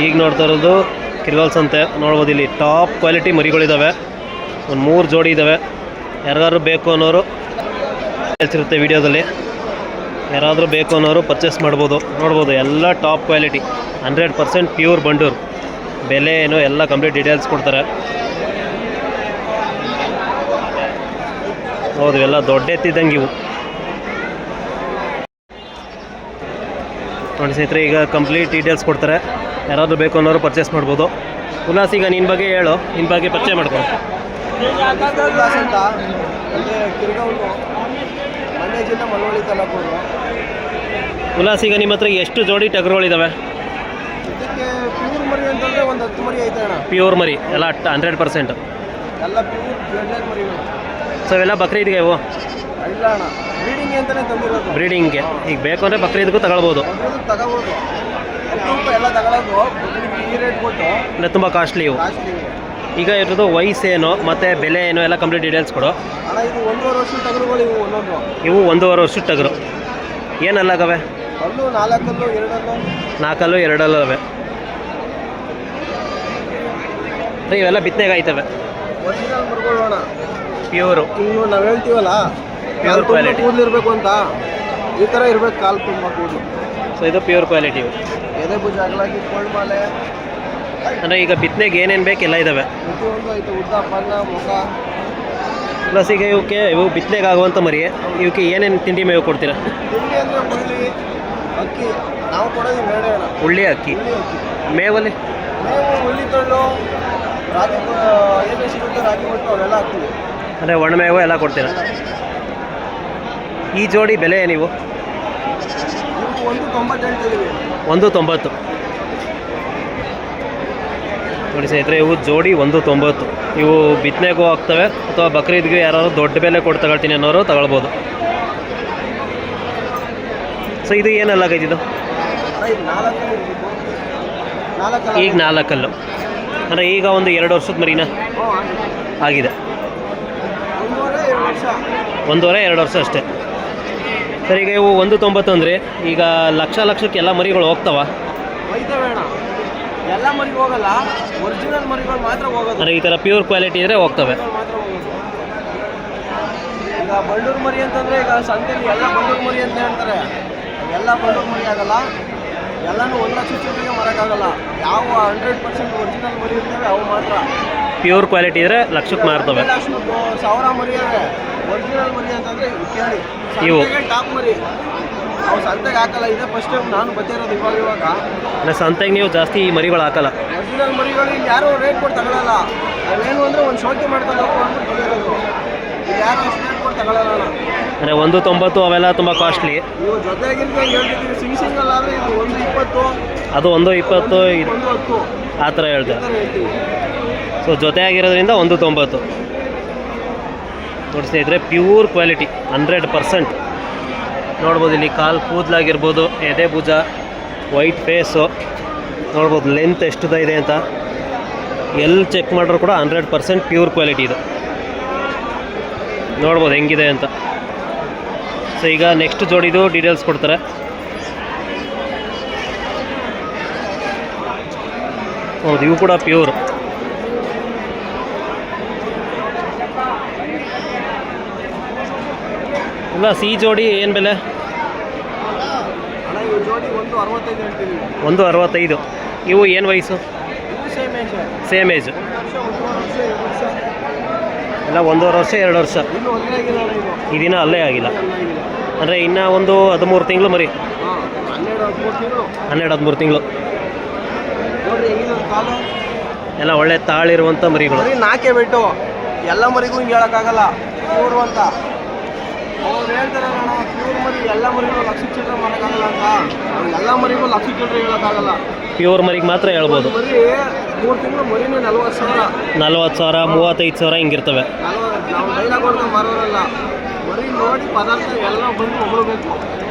ಈಗ ನೋಡ್ತಾ ಇರೋದು ಕಿರ್ಗಾಲ್ ಸಂತೆ. ನೋಡ್ಬೋದು ಇಲ್ಲಿ ಟಾಪ್ ಕ್ವಾಲಿಟಿ ಮರಿಗಳಿದ್ದಾವೆ. ಒಂದು 3 ಜೋಡಿ ಇದ್ದಾವೆ. ಯಾರಿಗಾದ್ರು ಬೇಕು ಅನ್ನೋರು ಹೇಳ್ತಿರುತ್ತೆ ವಿಡಿಯೋದಲ್ಲಿ. ಯಾರಾದರೂ ಬೇಕು ಅನ್ನೋರು ಪರ್ಚೇಸ್ ಮಾಡ್ಬೋದು. ನೋಡ್ಬೋದು ಎಲ್ಲ ಟಾಪ್ ಕ್ವಾಲಿಟಿ 100% ಪ್ಯೂರ್ ಬಂಡೂರು. ಬೆಲೆ ಏನು ಎಲ್ಲ ಕಂಪ್ಲೀಟ್ ಡೀಟೇಲ್ಸ್ ಕೊಡ್ತಾರೆ. ಹೌದು, ಎಲ್ಲ ದೊಡ್ಡ ಎತ್ತಿದ್ದಂಗೆ ಇವು ನೋಡಿ ಸ್ನೇಹಿತರೆ. ಈಗ ಕಂಪ್ಲೀಟ್ ಡೀಟೇಲ್ಸ್ ಕೊಡ್ತಾರೆ. ಯಾರಾದರೂ ಬೇಕು ಅನ್ನೋರು ಪರ್ಚೇಸ್ ಮಾಡ್ಬೋದು. ಉಲ್ಲಾಸ್, ಈಗ ನಿನ್ನ ಬಗ್ಗೆ ಹೇಳು, ನಿನ್ನ ಬಗ್ಗೆ ಪರಿಚಯ ಮಾಡ್ಕೊ. ಉಲ್ಲಾಸ್ ಅಂತ ಅಂದರೆ ಕಿರ್ಗಾವ್ಲು, ಮಂಡ್ಯ ಜಿಲ್ಲೆ ಮಳವಳ್ಳಿ ತಾಲೂಕು. ಉಲ್ಲಾಸ್, ಈಗ ನಿಮ್ಮ ಹತ್ರ ಎಷ್ಟು ಜೋಡಿ ಟಗರುಗಳಿದ್ದಾವೆ? ಇದಕ್ಕೆ ಪ್ಯೂರ್ ಮರಿ ಅಂತಂದರೆ ಒಂದು 10 ಮರಿ ಐತೆ ಅಣ್ಣ. ಪ್ಯೂರ್ ಮರಿ ಎಲ್ಲ 100%? ಎಲ್ಲ ಪ್ಯೂರ್ ಬ್ಲಡ್ ಮರಿಗಳು. ಸೊ ಇವೆಲ್ಲ ಬಕ್ರೀದ್ಗೆ ಇವು? ಇಲ್ಲ ಅಣ್ಣ, ಬ್ರೀಡಿಂಗ್ ಅಂತಲೇ ತಂದಿರೋದು. ಬ್ರೀಡಿಂಗ್ಗೆ. ಈಗ ಬೇಕು ಅಂದರೆ ಬಕ್ರೀದ್ಗೂ ತಗೊಳ್ಬೋದು. ತಗೋಬೋದು, ಎಲ್ಲ ತಗೊಳ್ಳೋದು. ಈ ರೇಟ್ ಕೊಟ್ಟು ಅಂದರೆ ತುಂಬ ಕಾಸ್ಟ್ಲಿ ಇವು. ಈಗ ಇರೋದು ವಯಸ್ಸೇನು ಮತ್ತು ಬೆಲೆ ಏನು ಎಲ್ಲ ಕಂಪ್ಲೀಟ್ ಡೀಟೇಲ್ಸ್ ಕೊಡು. ಅಣ್ಣ ಇದು 1.5 ವರ್ಷದ ಟಗರುಗಳು ಇವು. ಒಂದೊಂದು ಇವು 1.5 ವರ್ಷದ ಟಗರು. ಏನಲ್ಲಾಗವೆ? ಅಲ್ಲೂ 4 ಅಲ್ಲು 2 ಅಲ್ಲು. 4 ಅಲ್ಲು 2 ಅಲ್ಲು ಅವೆ. ಇವೆಲ್ಲ ಬಿತ್ತನೆಗೆ ಆಯ್ತವೆ. ಒರಿಜಿನಲ್ ಮರಿಗಳು ಅಣ್ಣ, ಪ್ಯೂರು. ಇನ್ನು ನಾವು ಹೇಳ್ತೀವಲ್ಲ ಪ್ಯೂರ್ ಕ್ವಾಲಿಟಿ ಕೂದಲು ಇರಬೇಕು ಅಂತ, ಈ ಥರ ಇರಬೇಕು ಕಾಲು ತುಂಬ ಕೂದಲು. ಸೊ ಇದು ಪ್ಯೂರ್ ಕ್ವಾಲಿಟಿ ಇವು. ಎದೆ ಭುಜ ಅಗಲಾಗಿ ಕೋಲ್ಡ್ ಮಾಲೆ ಅಂದರೆ ಈಗ ಬಿತ್ತನೆಗೆ ಏನೇನು ಬೇಕು ಎಲ್ಲ ಇದ್ದಾವೆ. ಪ್ರತಿಯೊಂದು ಐತೆ. ಉದ್ದ, ಬಣ್ಣ, ಮುಖ. ಪ್ಲಸ್ ಈಗ ಇವು ಬಿತ್ತನೆಗೆ ಆಗುವಂಥ ಮರಿ. ಇವಕ್ಕೆ ಏನೇನು ತಿಂಡಿ ಮೇವು ಕೊಡ್ತೀರಾ? ತಿಂಡಿ ಅಂದರೆ ಉಳ್ಳಿ, ಅಕ್ಕಿ. ನಾವು ಕೊಡೋದು ಬೇಡ ಅಣ್ಣ. ಉಳ್ಳಿ, ಅಕ್ಕಿ. ಮೇವಲ್ಲಿ ಮೇವು ಉಳ್ಳಿ ತೊಳ್ಳು, ರಾಗಿ ಏನೇ ಸಿಗುತ್ತೆ ರಾಗಿ ಮಟ್ಟು ಅವೆಲ್ಲ ಹಾಕ್ತೀವಿ. ಅಂದರೆ ಒಣಮೇವು ಎಲ್ಲ ಕೊಡ್ತೀರಾ? ಈ ಜೋಡಿ ಬೆಲೆ ನೀವು? ಇವು 1.98 ಇದೀವಿ. 1.90 ನೋಡಿ ಸ್ನೇಹಿತರೆ. ಇವು ಜೋಡಿ 1.90. ಇವು ಬಿತ್ತನೆಗೂ ಆಗ್ತವೆ ಅಥವಾ ಬಕ್ರೀದ್ಗೆ ಯಾರು ದೊಡ್ಡ ಬೆಲೆ ಕೊಟ್ಟು ತಗೊಳ್ತೀನಿ ಅನ್ನೋರು ತಗೊಳ್ಬೋದು. ಸೊ ಇದು ಏನಲ್ಲಾಗೈತಿದು? ಈಗ 4 ಅಲ್ಲು. ಅಂದರೆ ಈಗ ಒಂದು 2 ವರ್ಷದ ಮರಿನ ಆಗಿದೆ. 1.5-2 ವರ್ಷ ಅಷ್ಟೇ. ಸರ್, ಈಗ ಇವು 1.90 ಅಂದರೆ ಈಗ ಲಕ್ಷಕ್ಕೆ ಎಲ್ಲ ಮರಿಗಳು ಹೋಗ್ತಾವ? ಎಲ್ಲ ಮರಿಗಳು ಹೋಗಲ್ಲ, ಒರಿಜಿನಲ್ ಮರಿಗಳು ಮಾತ್ರ ಹೋಗೋದು. ಅಂದರೆ ಈ ಥರ ಪ್ಯೂರ್ ಕ್ವಾಲಿಟಿ ಇದ್ದರೆ ಹೋಗ್ತವೆ. ಈಗ ಬಂಡೂರು ಮರಿ ಅಂತಂದರೆ ಈಗ ಸಂತೆಯಲ್ಲಿ ಎಲ್ಲ ಬಂಡೂರು ಮರಿ ಅಂತ ಹೇಳ್ತಾರೆ. ಎಲ್ಲ ಬಂಡೂರು ಮರಿ ಆಗಲ್ಲ, ಎಲ್ಲನೂ 1 ಲಕ್ಷ ಚಿಲ್ಲರೆಗೆ ಮಾರೋಕ್ಕಾಗಲ್ಲ. ಯಾವ 100% ಒರಿಜಿನಲ್ ಮರಿ ಇರ್ತವೆ ಅವು ಮಾತ್ರ. ಪ್ಯೂರ್ ಕ್ವಾಲಿಟಿ ಇದ್ದರೆ ಲಕ್ಷಕ್ಕೆ ಮಾರ್ತವೆ. 1000 ಮರಿ ಇವೆ. ಒರಿಜಿನಲ್ ಮರಿ ಅಂತಂದರೆ ಕೇಳಿ, ಇವು ಟಾಪ್ ಮರಿ. ನಾವು ಸಂತೆಗೆ ಹಾಕಲ್ಲ. ಇದೇ ಫಸ್ಟ್ ಟೈಮ್ ನಾನು ಬರ್ತಿರೋದು ಇವಾಗ. ಅಂದರೆ ಸಂತೆಗೆ ನೀವು ಜಾಸ್ತಿ ಈ ಮರಿಗಳು ಹಾಕಲ್ಲ? ಒರಿಜಿನಲ್ ಮರಿಗಳು ಇಲ್ಲಿ ಯಾರು ರೇಟ್ ಕೊಟ್ಟು ತಗೊಳ್ಳಲ್ಲ. ನಾವೇನು ಅಂದರೆ ಒಂದು ಶೋಕಿ ಮಾಡ್ಕೊಂಡು ಹೋಗೋ ಅಂದ್ಬಿಟ್ಟು ಬಂದಿರೋದು. ಇಲ್ಲಿ ಯಾರು ಅಷ್ಟು ರೇಟ್ ಕೊಟ್ಟು ತಗೊಳ್ಳಲ್ಲ. ಅಂದರೆ 1.90 ಅವೆಲ್ಲ ತುಂಬ ಕಾಸ್ಟ್ಲಿ. ಇವು ಜೊತೆಗಿಂತ ಹೇಳ್ತಿದ್ದೀವಿ. ಸಿಂಗಲ್ ಆದರೆ ಇದು 1.20, ಅದು 1.20, 1.10 ಆ ಥರ ಹೇಳ್ತಾರೆ. ಹೇಳ್ತೀವಿ. ಸೊ ಜೊತೆ ಆಗಿರೋದ್ರಿಂದ 1.90 ನೋಡಿ ಸ್ನೇಹಿತರೆ. Pure quality 100%. ನೋಡ್ಬೋದು ಇಲ್ಲಿ ಕಾಲು ಕೂದಲಾಗಿರ್ಬೋದು, ಎದೆ ಭುಜ, ವೈಟ್ ಫೇಸು. ನೋಡ್ಬೋದು ಲೆಂತ್ ಎಷ್ಟು ಇದೆ ಅಂತ. ಎಲ್ಲಿ ಚೆಕ್ ಮಾಡಿದ್ರು ಕೂಡ 100% ಪ್ಯೂರ್ ಕ್ವಾಲಿಟಿ ಇದು. ನೋಡ್ಬೋದು ಹೆಂಗಿದೆ ಅಂತ. ಸೊ ಈಗ ನೆಕ್ಸ್ಟ್ ಜೋಡಿದು ಡೀಟೇಲ್ಸ್ ಕೊಡ್ತಾರೆ. ಹೌದು, ಇವು ಕೂಡ ಪ್ಯೂರ್. ಇಲ್ಲ, ಸಿ ಜೋಡಿ ಏನು ಬೆಲೆ? ಅಣ್ಣ ಇವು ಜೋಡಿ 1.65 ಹೇಳ್ತೀವಿ. 1.65. ಇವು ಏನು ವಯಸ್ಸು? Same age. ಎಲ್ಲ 1.5 ವರ್ಷ 2 ವರ್ಷ. ಈ ದಿನ ಅಲ್ಲೇ ಆಗಿಲ್ಲ. ಅಂದರೆ ಇನ್ನೂ ಒಂದು 13 ತಿಂಗಳು ಮರಿ. 12-13 ತಿಂಗಳು. ಎಲ್ಲ ಒಳ್ಳೆ ತಾಳಿರುವಂಥ ಮರಿಗಳು. ನಾಕೆ ಬಿಟ್ಟು ಎಲ್ಲ ಮರಿಗೂ ಹಿಂಗೆ ಹೇಳೋಕ್ಕಾಗಲ್ಲ ಪ್ಯೂರು ಅಂತ. ಅವ್ರು ಹೇಳ್ತಾರೆ ಅಣ್ಣ ಪ್ಯೂರ್ ಮರಿ ಎಲ್ಲ ಮರಿಗೂ 1 ಲಕ್ಷ ಚಿಲ್ಲರೆ ಮಾಡೋಕ್ಕಾಗಲ್ಲ ಅಂತ. ಎಲ್ಲ ಮರಿಗೂ 1 ಲಕ್ಷ ಚಿಲ್ಲರೆ ಹೇಳೋಕ್ಕಾಗಲ್ಲ. ಪ್ಯೂರ್ ಮರಿಗೆ ಮಾತ್ರ ಹೇಳ್ಬೋದು. ಮರಿ 3 ತಿಂಗಳು ಮರಿನೇ 40,000, 40,000, 35,000 ಹಿಂಗಿರ್ತವೆ. ನಾವು ಡೈಲಾಗ್ ಹೊಡ್ಕೊಂಡು ಮಾರೋರಲ್ಲ. ಮರಿ ನೋಡಿ ಪದಾರ್ಥ ಎಲ್ಲ ಬಂದು ಹೊಗಳಬೇಕು.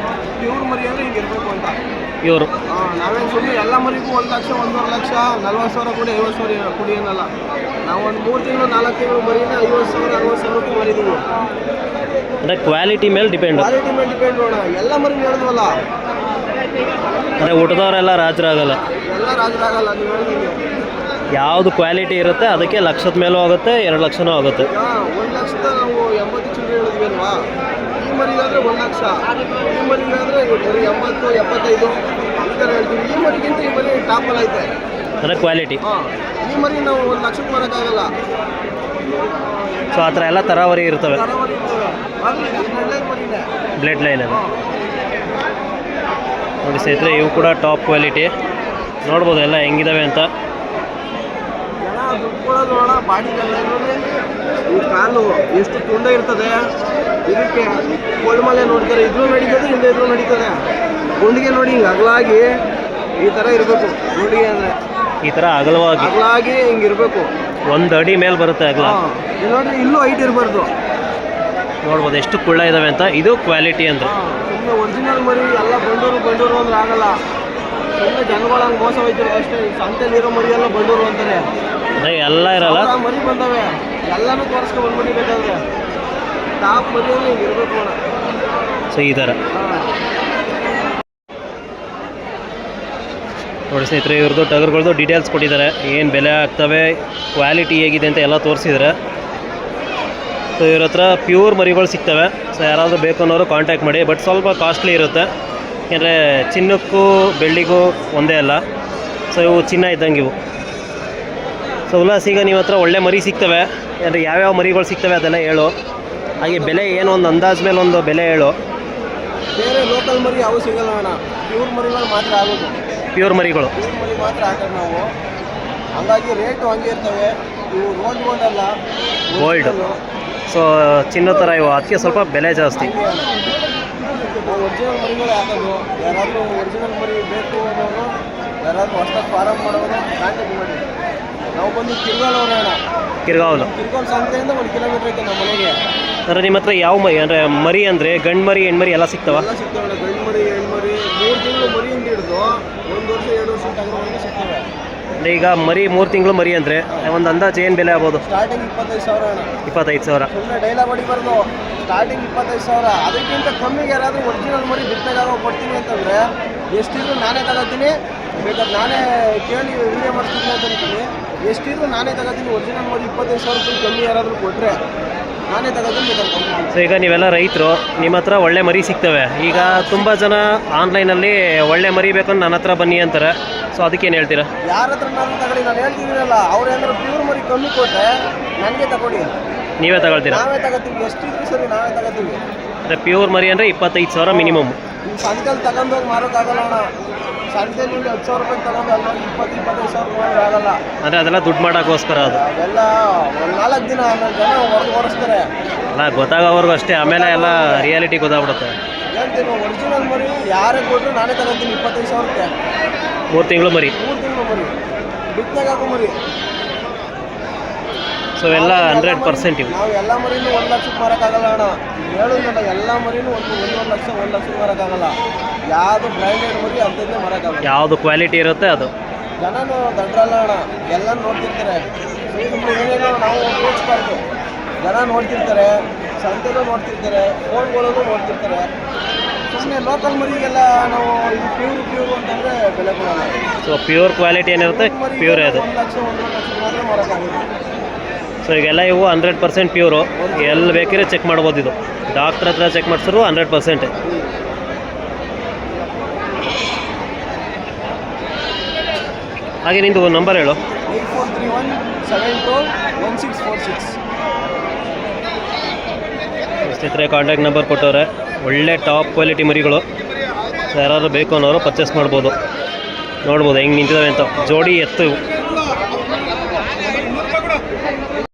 ಪ್ಯೂರ್ ಮರಿ ಅಂದರೆ ಹಿಂಗೆ ಇರಬೇಕು ಅಂತ. ಇವರು ನಾವೇನು ಸುಮ್ಮನೆ ಎಲ್ಲ ಮರಿಗೂ 1 ಲಕ್ಷ 1.5 ಲಕ್ಷ 40,000 ಕೊಡಿ 50,000 ಕೊಡಿ ಅನ್ನಲ್ಲ. ನಾವು ಒಂದು 3 ತಿಂಗಳು 4 ತಿಂಗಳು ಮರಿನ 50,000 60,000 ಮರಿದೀವಿ. ಅಂದರೆ ಕ್ವಾಲಿಟಿ ಮೇಲೆ ಡಿಪೆಂಡ್. ಕ್ವಾಲಿಟಿ ಮೇಲೆ ಡಿಪೆಂಡ್ ನೋಡ. ಎಲ್ಲ ಮರಿ ಹೇಳಿದ್ವಲ್ಲ ಅಂದರೆ ಊಟದವರೆಲ್ಲ ರಾಜರಾಗಲ್ಲ. ಎಲ್ಲ ರಾಜರಾಗಲ್ಲ ನೀವು ಹೇಳಿದಂಗೆ. ಯಾವುದು ಕ್ವಾಲಿಟಿ ಇರುತ್ತೆ ಅದಕ್ಕೆ ಲಕ್ಷದ ಮೇಲೂ ಆಗುತ್ತೆ, 2 ಲಕ್ಷನೂ ಆಗುತ್ತೆ. ಈಗ 1 ಲಕ್ಷದ ನಾವು 80 ಚಿಲ್ಲರೆ ಹೇಳಿದ್ವಿ ಅಲ್ವಾ, ಈ ಮರಿಗಾದರೆ 1 ಲಕ್ಷ, ಈ ಮರಿಗಾದರೆ ಬರೀ 80 75 ಈ ಥರ ಹೇಳ್ತೀವಿ. ಈ ಮರಿಗಿಂತ ಈ ಮರಿ ಟಾಪಲ್ಲಿ ಐತೆ. ಅಂದರೆ ಕ್ವಾಲಿಟಿ. ಹಾಂ, ಈ ಮರಿ ನಾವು 1 ಲಕ್ಷಕ್ಕೆ ಮಾರೋಕ್ಕಾಗಲ್ಲ. ಸೊ ಆ ಥರ ಎಲ್ಲ ತರಾವರಿ ಇರ್ತವೆ. ತರಾವರಿ ಇರ್ತವೆ. ಆದರೆ ಒಳ್ಳೆ ಮರಿನೇ. ಬ್ಲಡ್ ಲೈನ್ ಅದು ನೋಡಿ ಸ್ನೇಹಿತರೆ, ಇವು ಕೂಡ ಟಾಪ್ ಕ್ವಾಲಿಟಿ. ನೋಡ್ಬೋದು ಎಲ್ಲ ಹೆಂಗಿದಾವೆ ಅಂತ. ಜನ ದುಡ್ಡು ಕೊಡೋದು ನೋಡ, ಬಾಡಿ ನೋಡಿ ಈ ಕಾಲು ಎಷ್ಟು ತುಂಡ ಇರ್ತದೆ. ಇದಕ್ಕೆ ಕೋಲ್ಮಲೆ ನೋಡ್ತಾರೆ, ಇದ್ರೂ ನಡೀತದೆ, ಹಿಂದೆ ಇದ್ರೂ ನಡೀತದೆ. ಗುಂಡಿಗೆ ನೋಡಿ ಹಿಂಗೆ ಅಗಲಾಗಿ ಈ ಥರ ಇರಬೇಕು. ಗುಂಡಿಗೆ ಅಂದರೆ ಈ ಥರ ಅಗಲಾಗಿ ಹಿಂಗಿರಬೇಕು. 1 ಅಡಿ ಮೇಲೆ ಬರುತ್ತೆ ಅಗಲ. ನೋಡ್ರಿ, ಇಲ್ಲೂ ಹೈಟ್ ಇರಬಾರ್ದು. ನೋಡ್ಬೋದು ಎಷ್ಟು ಕುಳ್ಳ ಇದಾವೆ ಅಂತ. ಇದು ಕ್ವಾಲಿಟಿ ಅಂದರೆ. ಸುಮ್ಮನೆ ಒರಿಜಿನಲ್ ಮರಿ ಎಲ್ಲ ಬಂಡೂರು ಅಂದ್ರೆ ಆಗಲ್ಲ. ಸುಮ್ಮನೆ ಜನಗಳಂಗೆ ಮೋಸ ಹೋಯ್ತಿರೋ ಅಷ್ಟೇ. ಸಂತೆಲಿರೋ ಮರಿ ಎಲ್ಲ ಬಂಡೂರು ಅಂತಾರೆ. ಅಂದರೆ ಎಲ್ಲ ಇರಲ್ಲ, ಮರಿ ಬಂದವೆ, ಎಲ್ಲನೂ ತೋರಿಸ್ಕೊ ಬಂದ್ಬಿಟ್ಟು ಬೇಕಾದ್ರೆ ಟಾಪ್ ಮರಿಯಲ್ಲಿ ಹಿಂಗೆ ಇರಬೇಕು ಅಣ್ಣ. ಸೊ ಈ ಥರ ನೋಡಿ ಸ್ನೇಹಿತರೆ, ಇವ್ರದ್ದು ಟಗರ್ಗಳದ್ದು ಡೀಟೇಲ್ಸ್ ಕೊಟ್ಟಿದ್ದಾರೆ. ಏನು ಬೆಲೆ ಆಗ್ತವೆ, ಕ್ವಾಲಿಟಿ ಹೇಗಿದೆ ಅಂತ ಎಲ್ಲ ತೋರಿಸಿದ್ದಾರೆ. ಸೊ ಇವ್ರ ಹತ್ರ ಪ್ಯೂರ್ ಮರಿಗಳು ಸಿಗ್ತವೆ. ಸೊ ಯಾರಾದರೂ ಬೇಕು ಅನ್ನೋರು ಕಾಂಟ್ಯಾಕ್ಟ್ ಮಾಡಿ. ಬಟ್ ಸ್ವಲ್ಪ ಕಾಸ್ಟ್ಲಿ ಇರುತ್ತೆ, ಯಾಕೆಂದರೆ ಚಿನ್ನಕ್ಕೂ ಬೆಳ್ಳಿಗೂ ಒಂದೇ ಅಲ್ಲ. ಸೊ ಇವು ಚಿನ್ನ ಇದ್ದಂಗೆ ಇವು. ಸೊ ಉಲ್ಲಾಸ್, ಈಗ ನಿಮ್ಮ ಹತ್ರ ಒಳ್ಳೆ ಮರಿ ಸಿಗ್ತವೆ ಅಂದರೆ ಯಾವ್ಯಾವ ಮರಿಗಳು ಸಿಗ್ತವೆ ಅದೆಲ್ಲ ಹೇಳು. ಹಾಗೆ ಬೆಲೆ ಏನು, ಒಂದು ಅಂದಾಜು ಮೇಲೆ ಒಂದು ಬೆಲೆ ಹೇಳು. ಬೇರೆ ಲೋಕಲ್ ಮರಿ ಯಾವ ಸಿಗಲ್ಲ ಅಣ್ಣ, ಪ್ಯೂರ್ ಮರಿಗಳು ಮಾತ್ರ ಆಗೋದು. ಪ್ಯೂರ್ ಮರಿಗಳು ಮರಿ ಮಾತ್ರ ಹಾಕೋದು ನಾವು. ಹಂಗಾಗಿ ರೇಟು ಹಂಗೆ ಇರ್ತವೆ. ಇವು ಗೋಲ್ಡ್ ಅಲ್ಲ, ಗೋಲ್ಡ್. ಸೊ ಚಿನ್ನ ಥರ ಇವು, ಅದಕ್ಕೆ ಸ್ವಲ್ಪ ಬೆಲೆ ಜಾಸ್ತಿ. ನಾವು ಒರಿಜಿನಲ್ ಮರಿಗಳೇ ಹಾಕೋದು. ಯಾರಾದರೂ ಒರಿಜಿನಲ್ ಮರಿ ಬೇಕು ಅನ್ನೋರು, ಯಾರಾದರೂ ಹೊಸದಾಗಿ ಫಾರಮ್ ಮಾಡೋರು ಕಾಂಟ್ಯಾಕ್ಟ್ ಮಾಡಿ. ನಾವು ಬಂದು ಕಿರ್ಗಾಲವ್ರೆ ಅಣ್ಣ. ಕಿರ್ಗಾವಲು ಸಂತೆಯಿಂದ 1 ಕಿಲೋಮೀಟ್ರ್ ಐತೆ ನಮ್ಮ ಮನೆಗೆ. ಅಂದರೆ ನಿಮ್ಮ ಹತ್ರ ಯಾವ ಮರಿ ಅಂದರೆ ಮರಿ ಅಂದರೆ ಗಂಡು ಮರಿ ಹೆಣ್ಮರಿ ಎಲ್ಲ ಸಿಗ್ತವ? ಎಲ್ಲ ಸಿಗ್ತವೆ. ಗಂಡು ಮರಿ ಹೆಣ್ಮರಿ 3 ತಿಂಗಳು ಮರಿಯಿಂದ ಹಿಡಿದು 1 ವರ್ಷ 2 ವರ್ಷ ಟಗರವರೆಗೂ ಸಿಗ್ತವೆ. ಅಂದರೆ ಈಗ ಮರಿ 3 ತಿಂಗಳು ಮರಿ ಅಂದರೆ ಒಂದು ಅಂದಾಜು ಏನು ಬೆಲೆ ಆಗ್ಬೋದು? ಸ್ಟಾರ್ಟಿಂಗ್ 25,000 ಅಣ್ಣ. 25,000. ಸುಮ್ಮನೆ ಡೈಲಾಗ್ ಹೊಡಿಬಾರ್ದು. ಸ್ಟಾರ್ಟಿಂಗ್ 25,000. ಅದಕ್ಕಿಂತ ಕಮ್ಮಿಗೆ ಯಾರಾದರೂ ಒರಿಜಿನಲ್ ಮರಿ ಬಿತ್ತಾಗ ಕೊಡ್ತೀನಿ ಅಂತಂದರೆ ಎಷ್ಟಿದ್ರು ನಾನೇ ತಗೋತೀನಿ. ಬೇಕಾದ್ರೆ ನಾನೇ ಕೇಳಿ ವಿಡಿಯೋ ಮಾಡಿಸ್ತೀನಿ ಅಂತ ಅಂತೀನಿ. ಎಷ್ಟಿದ್ರು ನಾನೇ ತಗೋತೀನಿ. ಒರಿಜಿನಲ್ ಮರಿ 25,000 ರೂಪಾಯಿ ಕಮ್ಮಿ ಯಾರಾದರೂ ಕೊಟ್ಟರೆ ನಾನೇ ತಗೋತೀನಿ. ಬೇಕಾದ್ರೆ ಸೊ ಈಗ ನೀವೆಲ್ಲ ರೈತರು, ನಿಮ್ಮ ಹತ್ರ ಒಳ್ಳೆ ಮರಿ ಸಿಗ್ತವೆ. ಈಗ ತುಂಬ ಜನ ಆನ್ಲೈನಲ್ಲಿ ಒಳ್ಳೆ ಮರಿ ಬೇಕಂದ್ರೆ ನನ್ನ ಹತ್ರ ಬನ್ನಿ ಅಂತಾರೆ. ಸೊ ಅದಕ್ಕೇನು ಹೇಳ್ತೀರಾ? ಯಾರ ಹತ್ರ ನಾನು ತಗೊಳ್ಳಿ, ನಾನು ಹೇಳ್ತಿದ್ದೀನಲ್ಲ, ಅವ್ರು ಏನಾದ್ರು ಪ್ಯೂರ್ ಮರಿ ಕಮ್ಮಿ ಕೊಟ್ಟರೆ ನನಗೆ ತಗೊಳ್ಳಿ. ನೀವೇ ತಗೊಳ್ತೀರಾ? ನಾವೇ ತಗೋತೀವಿ. ಎಷ್ಟಿದ್ರು ಸರಿ ನಾವೇ ತಗೋತೀವಿ. ಅಂದರೆ ಪ್ಯೂರ್ ಮರಿ ಅಂದರೆ 25,000 ಮಿನಿಮಮ್. ಸಂತೆಯಲ್ಲಿ ತಗೊಂಡೋಗಿ ಮಾರೋಕ್ಕಾಗಲ್ಲ ಅಣ್ಣ. ಸಂತೆಯಲ್ಲಿ 10,000 ರೂಪಾಯಿ ತಗೊಂಡು ಅಲ್ಲೋಗಿ 20-25,000 ರೂಪಾಯಿ ಆಗಲ್ಲ. ಅಂದರೆ ಅದೆಲ್ಲ ದುಡ್ಡು ಮಾಡೋಕ್ಕೋಸ್ಕರ ಅದು. ಅವೆಲ್ಲ ಒಂದು 4 ದಿನ ಆಮೇಲೆ ಜನ ಹೊರಸ್ತಾರೆ. ಅಲ್ಲ, ಗೊತ್ತಾಗೋವರೆಗೂ ಅಷ್ಟೇ, ಆಮೇಲೆ ಎಲ್ಲ ರಿಯಾಲಿಟಿ ಗೊತ್ತಾಗ್ಬಿಡುತ್ತೆ. ಹೇಳ್ತೀನಿ, ಒರಿಜಿನಲ್ ಮರಿ ಯಾರೇ ಕೊಟ್ಟರು ನಾನೇ ತಗೋತೀನಿ 25,000ಕ್ಕೆ. 3 ತಿಂಗಳು ಮರಿ. 3 ತಿಂಗಳು ಮರಿ ಬಿತ್ತಾಗೋ ಮರಿ. ಸೊ ಎಲ್ಲ 100% ಇವು. ನಾವು ಎಲ್ಲ ಮರಿನೂ 1 ಲಕ್ಷಕ್ಕೆ ಮಾರೋಕ್ಕಾಗಲ್ಲ ಅಣ್ಣ. ಹೇಳೋದಲ್ಲ, ಎಲ್ಲ ಮರಿನೂ 1 ಲಕ್ಷಕ್ಕೆ ಮಾರೋಕ್ಕಾಗಲ್ಲ. ಯಾವುದು ಬ್ರ್ಯಾಂಡೆಡ್ ಮರಿ ಅಂತಂದೇ ಮಾರೋಕ್ಕಾಗಲ್ಲ. ಯಾವುದು ಕ್ವಾಲಿಟಿ ಇರುತ್ತೆ ಅದು. ಜನನು ದಡ್ರಲ್ಲ ಅಣ್ಣ, ಎಲ್ಲ ನೋಡ್ತಿರ್ತಾರೆ. ಸುಮ್ಮನೆ ಏನೇನೋ ನಾವು ತೋರಿಸ್ಬಾರ್ದು. ಜನ ನೋಡ್ತಿರ್ತಾರೆ, ಸಂತೆಗೂ ನೋಡ್ತಿರ್ತಾರೆ, ಫೋನ್ಗಳಲ್ಲೂ ನೋಡ್ತಿರ್ತಾರೆ. ಸುಮ್ಮನೆ ಲೋಕಲ್ ಮರಿಗೆಲ್ಲ ನಾವು ಇದು ಪ್ಯೂರ್ ಅಂತಂದರೆ ಬೆಲೆ ಕೊಡಲ್ಲ. ಸೊ ಪ್ಯೂರ್ ಕ್ವಾಲಿಟಿ ಏನಿರುತ್ತೆ ಪ್ಯೂರೇ ಅದು. 1 ಲಕ್ಷ 1.5 ಲಕ್ಷ ಮಾತ್ರ ಮಾರೋಕ್ಕಾಗೋದು. ಸೊ ಈಗೆಲ್ಲ ಇವು 100% ಪ್ಯೂರು. ಎಲ್ಲಿ ಬೇಕಿದ್ರೆ ಚೆಕ್ ಮಾಡ್ಬೋದು. ಇದು ಡಾಕ್ಟ್ರ್ ಹತ್ರ ಚೆಕ್ ಮಾಡಿಸಿದ್ರು 100%. ಹಾಗೆ ನಿಂದು ಒಂದು ನಂಬರ್ ಹೇಳು. 8431721646. ಸ್ನೇಹಿತರೆ, ಕಾಂಟ್ಯಾಕ್ಟ್ ನಂಬರ್ ಕೊಟ್ಟವ್ರೆ. ಒಳ್ಳೆ ಟಾಪ್ ಕ್ವಾಲಿಟಿ ಮರಿಗಳು. ಸೊ ಯಾರಾದರೂ ಬೇಕು ಅನ್ನೋರು ಪರ್ಚೇಸ್ ಮಾಡ್ಬೋದು. ನೋಡ್ಬೋದು ಹೆಂಗೆ ನಿಂತಿದ್ದಾವೆ ಅಂತ. ಜೋಡಿ ಎತ್ತು.